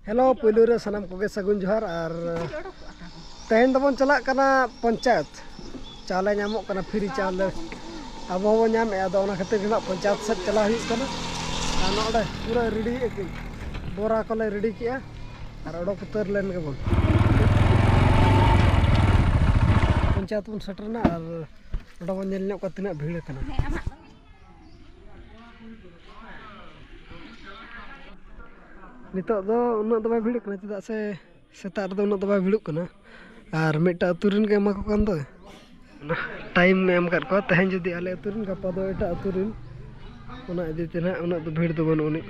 Hello पुलू रे सनम कोगे सगुन जोहार और तेहन दबन चलाक कना पंचायत चावले नामक कना फ्री चावले अब हो नाम अदो ओना खातिर ना पंचायत से चला हुई कना और नोडे पूरा रेडी बोरा को ले रेडी किया और ओडोक उतर लेन के बन पंचायत बन सेटरना और ओडो बन नेल न्योक तिना भीड़ कना नितो दो उन्ना दो बाय भीड़ कना चदा से सेता दो उन्ना दो बाय भीड़ कना और मिटा अतुरिन के एमा को कान दो टाइम एम कर को तहन जदी आले अतुरिन गपा दो एटा अतुरिन उना इदी तेना उना दो भीड़ दो बन उनी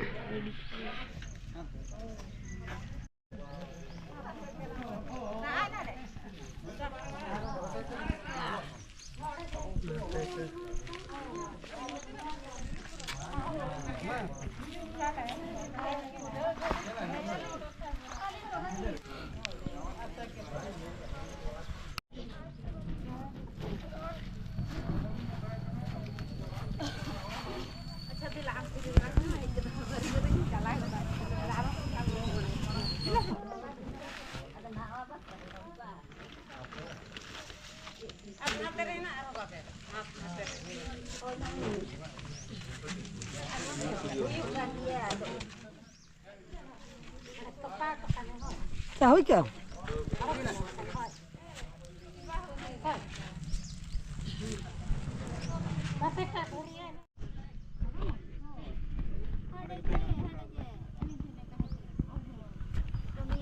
क्या हुई क्या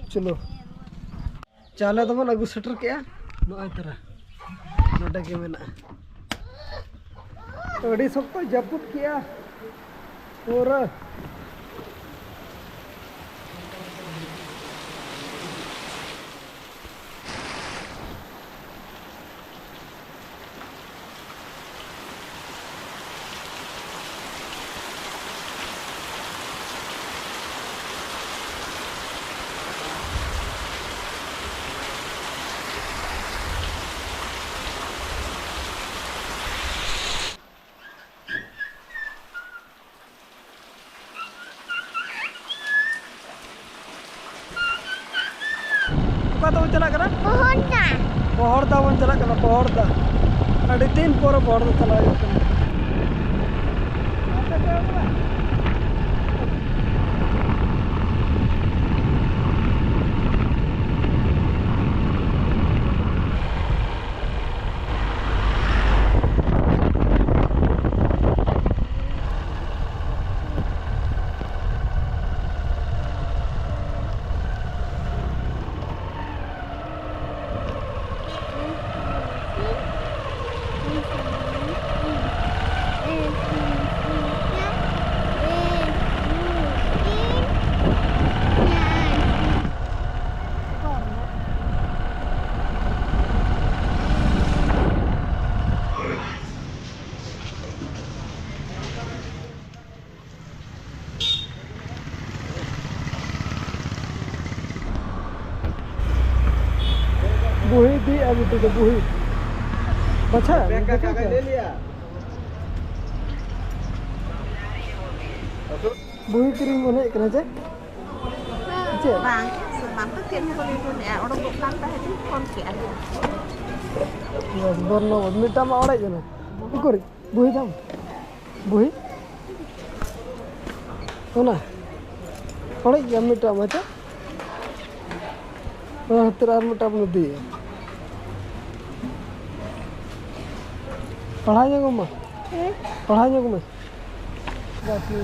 चलो चाले तो मन अगू सेटर के नय तरह नोडे के मेना अड़ी सब तो जपुत किया पूरा तो चला करा पहाड़ दा बन चला करा पहाड़ दा अड़ी तीन पोर पहाड़ दा चला बुही दी अभी तो बुही बचा ले लिया बुही क्रीम बने कना जे चे bang semam tu tiap hari tu ni orang bukan dah itu konsi aja बस बरनो मिटा मा ओड़े जनो इकोरी बुही दाम बुही ओना ओड़े या मिटा मचा तेरा मिटा बन दी पढ़ाई को मैं पढ़ाई को मैं बस ये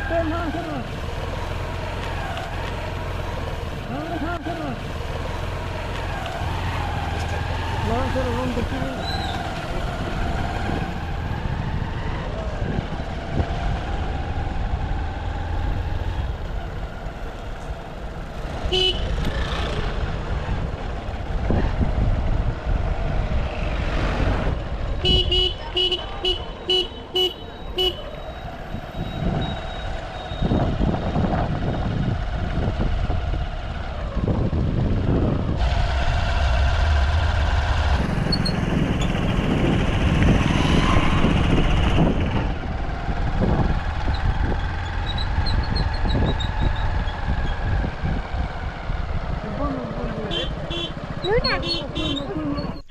ते ना करो ना करो लोन देखिए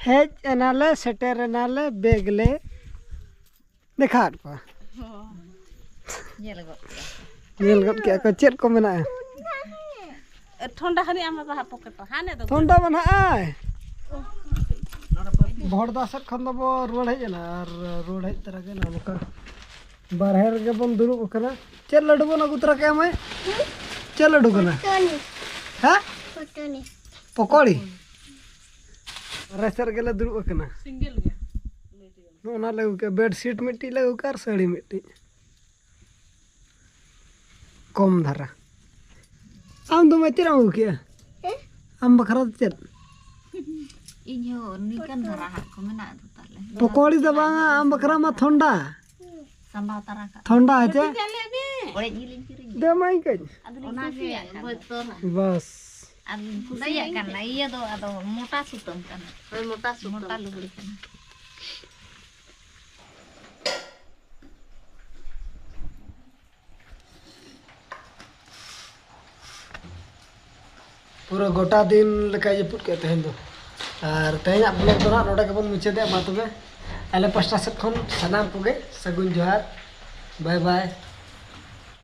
हेज एनाले सेटर एनाले बेग ले दिखा को ये लगो नेल गत के को चेत को मेना ठंडा हनी आम बहा पॉकेट हाने दो ठंडा बना आय भोरदा सट खन दबो रोड हेज ना और रोड हेज तरह के ना बका बाहर के बन दुरुब कना चेत लड्डू बन अगुतरा के हमें चेत लड्डू कना हां पकोड़ी रेसर गेले दुरुब कना सिंगल गया ना लगू के बेडशीट मिट्टी लगू कर साड़ी मिट्टी कम धारा आम दो मत राउ के आम बखरा चेत इहो निकन धरा को मेना दो ताले पकोड़ी दो बांगा आम बखरा मा ठंडा संभाव तारा का ठंडा है जे ओरे जिलिन किरिन दे माई के ओना के बोतल बस आदमी कुसिया करना ये दो अदो मोटा सुतम करना ओय मोटा लुगड़ी करना पूरा गोटा दिन लका जपुट के तहन दो और तहन ब्लॉग दो ना नोडा के बन मुचे दे मा तबे आले पास्टा से खन सनाम कोगे सगुन जोहार बाय बाय।